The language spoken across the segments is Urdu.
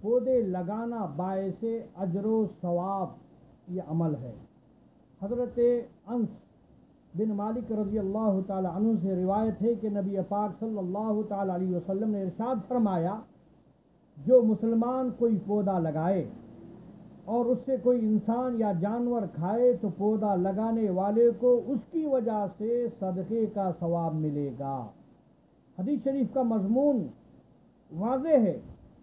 پودے لگانا باعث اجر و ثواب یہ عمل ہے۔ حضرت انس بن مالک رضی اللہ تعالی عنہ سے روایت ہے کہ نبی پاک صلی اللہ تعالی علیہ وسلم نے ارشاد فرمایا، جو مسلمان کوئی پودا لگائے اور اس سے کوئی انسان یا جانور کھائے تو پودا لگانے والے کو اس کی وجہ سے صدقے کا ثواب ملے گا۔ حدیث شریف کا مضمون واضح ہے۔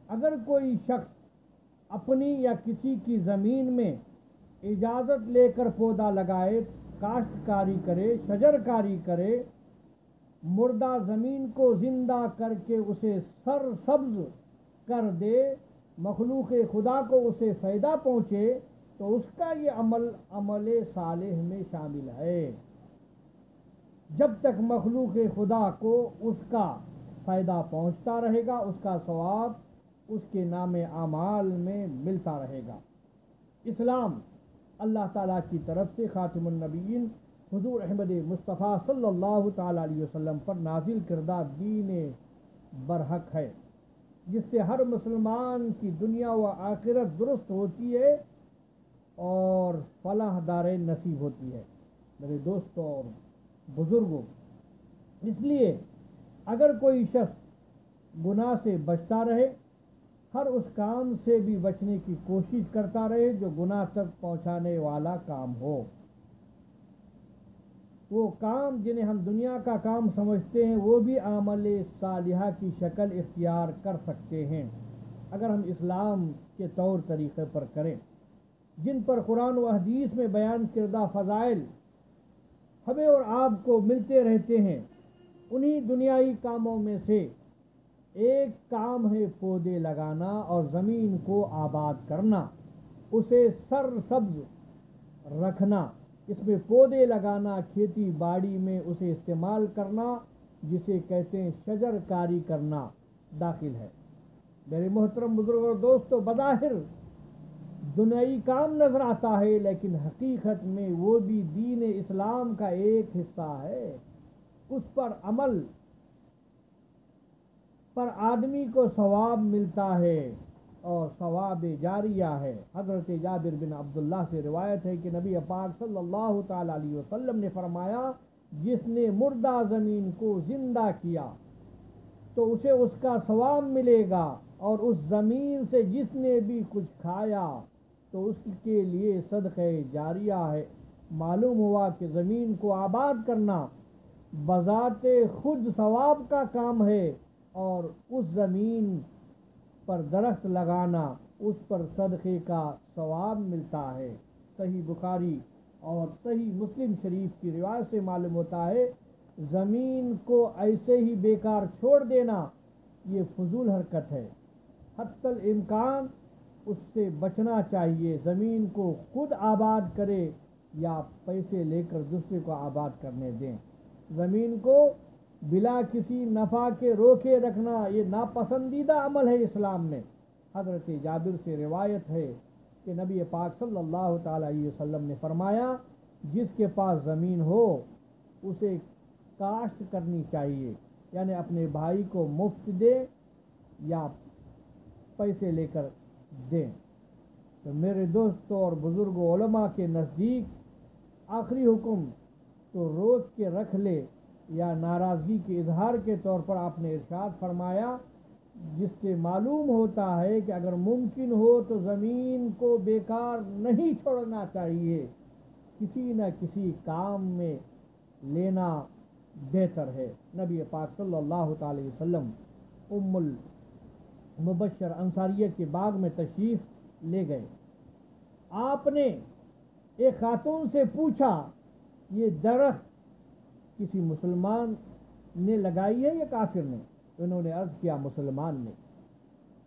اگر کوئی شخص اپنی یا کسی کی زمین میں اجازت لے کر پودا لگائے، کاشتکاری کرے، شجرکاری کرے، مردہ زمین کو زندہ کر کے اسے سرسبز کر دے، مخلوق خدا کو اسے فائدہ پہنچے، تو اس کا یہ عمل صالح میں شامل ہے۔ جب تک مخلوق خدا کو اس کا فائدہ پہنچتا رہے گا، اس کا ثواب اس کے نام اعمال میں ملتا رہے گا۔ اسلام اللہ تعالیٰ کی طرف سے خاتم النبیین حضور احمد مصطفیٰ صلی اللہ تعالیٰ علیہ وسلم پر نازل کردہ دین برحق ہے، جس سے ہر مسلمان کی دنیا و آخرت درست ہوتی ہے اور فلاح دارین نصیب ہوتی ہے۔ میرے دوستوں اور بزرگوں، اس لیے اگر کوئی شخص گناہ سے بچتا رہے، ہر اس کام سے بھی بچنے کی کوشش کرتا رہے جو گناہ تک پہنچانے والا کام ہو۔ وہ کام جنہیں ہم دنیا کا کام سمجھتے ہیں، وہ بھی عمل صالحہ کی شکل اختیار کر سکتے ہیں اگر ہم اسلام کے طور طریقے پر کریں، جن پر قرآن و حدیث میں بیان کردہ فضائل ہمیں اور آپ کو ملتے رہتے ہیں۔ انہی دنیائی کاموں میں سے ایک کام ہے پودے لگانا اور زمین کو آباد کرنا، اسے سرسبز رکھنا۔ اس میں پودے لگانا، کھیتی باڑی میں اسے استعمال کرنا، جسے کہتے ہیں شجر کاری کرنا، داخل ہے۔ میرے محترم بزرگ اور دوستو، بظاہر دنیائی کام نظر آتا ہے، لیکن حقیقت میں وہ بھی دین اسلام کا ایک حصہ ہے۔ اس پر عمل پر آدمی کو ثواب ملتا ہے اور ثواب جاریہ ہے۔ حضرت جابر بن عبداللہ سے روایت ہے کہ نبی پاک صلی اللہ تعالی علیہ وسلم نے فرمایا، جس نے مردہ زمین کو زندہ کیا تو اسے اس کا ثواب ملے گا، اور اس زمین سے جس نے بھی کچھ کھایا تو اس کے لیے صدقہ جاریہ ہے۔ معلوم ہوا کہ زمین کو آباد کرنا بذات خود ثواب کا کام ہے، اور اس زمین پر درخت لگانا، اس پر صدقے کا ثواب ملتا ہے۔ صحیح بخاری اور صحیح مسلم شریف کی روایت سے معلوم ہوتا ہے، زمین کو ایسے ہی بیکار چھوڑ دینا یہ فضول حرکت ہے، حتی الامکان اس سے بچنا چاہیے۔ زمین کو خود آباد کرے یا پیسے لے کر دوسرے کو آباد کرنے دیں۔ زمین کو بلا کسی نفع کے روکے رکھنا یہ ناپسندیدہ عمل ہے اسلام میں۔ حضرت جابر سے روایت ہے کہ نبی پاک صلی اللہ تعالی علیہ وسلم نے فرمایا، جس کے پاس زمین ہو اسے کاشت کرنی چاہیے، یعنی اپنے بھائی کو مفت دے یا پیسے لے کر دیں۔ تو میرے دوستوں اور بزرگوں، علماء کے نزدیک آخری حکم تو روک کے رکھ لے یا ناراضگی کے اظہار کے طور پر آپ نے ارشاد فرمایا، جس سے معلوم ہوتا ہے کہ اگر ممکن ہو تو زمین کو بیکار نہیں چھوڑنا چاہیے، کسی نہ کسی کام میں لینا بہتر ہے۔ نبی پاک صلی اللہ تعالی وسلم ام المبشر انصاریہ کے باغ میں تشریف لے گئے۔ آپ نے ایک خاتون سے پوچھا، یہ درخت کسی مسلمان نے لگائی ہے یا کافر نے؟ انہوں نے عرض کیا، مسلمان نے۔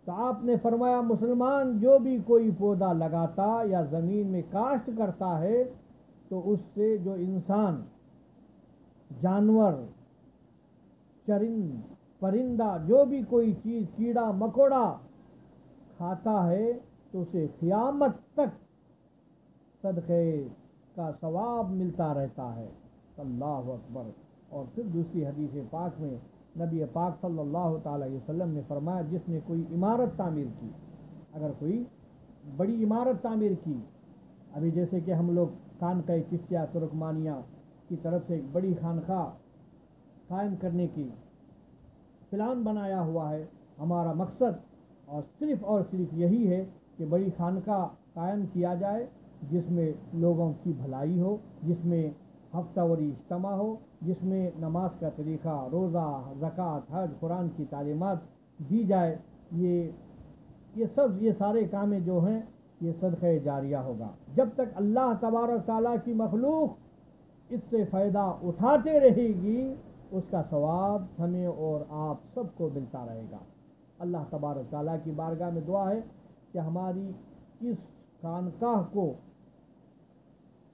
تو آپ نے فرمایا، مسلمان جو بھی کوئی پودا لگاتا یا زمین میں کاشت کرتا ہے تو اس سے جو انسان، جانور، چرند، پرندہ، جو بھی کوئی چیز، کیڑا مکوڑا کھاتا ہے تو اسے قیامت تک صدقے کا ثواب ملتا رہتا ہے۔ اللہ اکبر۔ اور پھر دوسری حدیث پاک میں نبی پاک صلی اللہ تعالی علیہ وسلم نے فرمایا، جس نے کوئی عمارت تعمیر کی اگر کوئی بڑی عمارت تعمیر کی، ابھی جیسے کہ ہم لوگ خانقاہ چشتیہ ترکمانیہ کی طرف سے ایک بڑی خانقاہ قائم کرنے کی پلان بنایا ہوا ہے، ہمارا مقصد اور صرف یہی ہے کہ بڑی خانقاہ قائم کیا جائے جس میں لوگوں کی بھلائی ہو، جس میں ہفتہ واری اجتماع ہو، جس میں نماز کا طریقہ، روزہ، زکوٰۃ، حج، قرآن کی تعلیمات دی جائے۔ یہ سارے کامیں جو ہیں یہ صدقہ جاریہ ہوگا۔ جب تک اللہ تبارک تعالیٰ کی مخلوق اس سے فائدہ اٹھاتے رہے گی، اس کا ثواب ہمیں اور آپ سب کو ملتا رہے گا۔ اللہ تبارک تعالیٰ کی بارگاہ میں دعا ہے کہ ہماری اس خانقاہ کو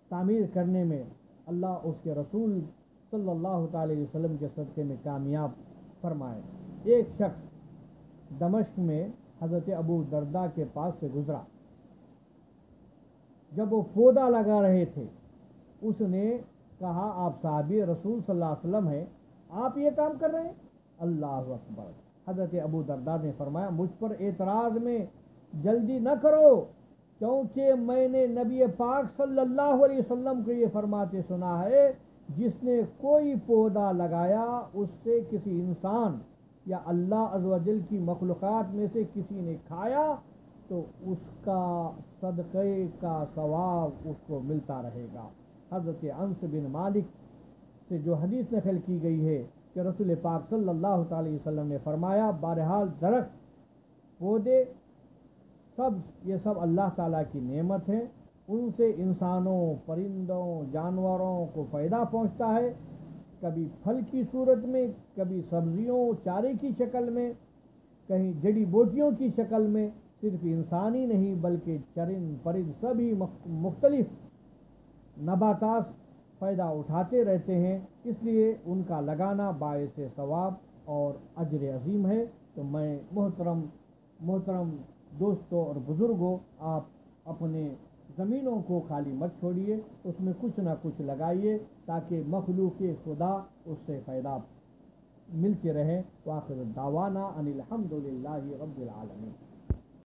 تعمیر کرنے میں اللہ اس کے رسول صلی اللہ تعالی علیہ وسلم کے صدقے میں کامیاب فرمائے۔ ایک شخص دمشق میں حضرت ابو درداء کے پاس سے گزرا، جب وہ پودا لگا رہے تھے اس نے کہا آپ صحابی رسول صلی اللہ علیہ وسلم ہیں، آپ یہ کام کر رہے ہیں؟ اللہ اکبر۔ حضرت ابو درداء نے فرمایا مجھ پر اعتراض میں جلدی نہ کرو، کیونکہ میں نے نبی پاک صلی اللہ علیہ وسلم کو یہ فرماتے سنا ہے جس نے کوئی پودا لگایا اس سے کسی انسان یا اللہ عز و جل کی مخلوقات میں سے کسی نے کھایا تو اس کا صدقے کا ثواب اس کو ملتا رہے گا۔ حضرت انس بن مالک سے جو حدیث نقل کی گئی ہے کہ رسول پاک صلی اللہ تعالی وسلم نے فرمایا بہرحال درخت، پودے یہ سب اللہ تعالیٰ کی نعمت ہے، ان سے انسانوں، پرندوں، جانوروں کو فائدہ پہنچتا ہے، کبھی پھل کی صورت میں، کبھی سبزیوں چارے کی شکل میں، کہیں جڑی بوٹیوں کی شکل میں۔ صرف انسانی نہیں بلکہ چرند پرند سبھی مختلف نباتات فائدہ اٹھاتے رہتے ہیں، اس لیے ان کا لگانا باعث ثواب اور اجر عظیم ہے۔ تو میں محترم دوستوں اور بزرگوں، آپ اپنے زمینوں کو خالی مت چھوڑیے، اس میں کچھ نہ کچھ لگائیے تاکہ مخلوق خدا اس سے فائدہ ملتے رہے۔ وآخر دعوانا ان الحمد للہ رب العالمین۔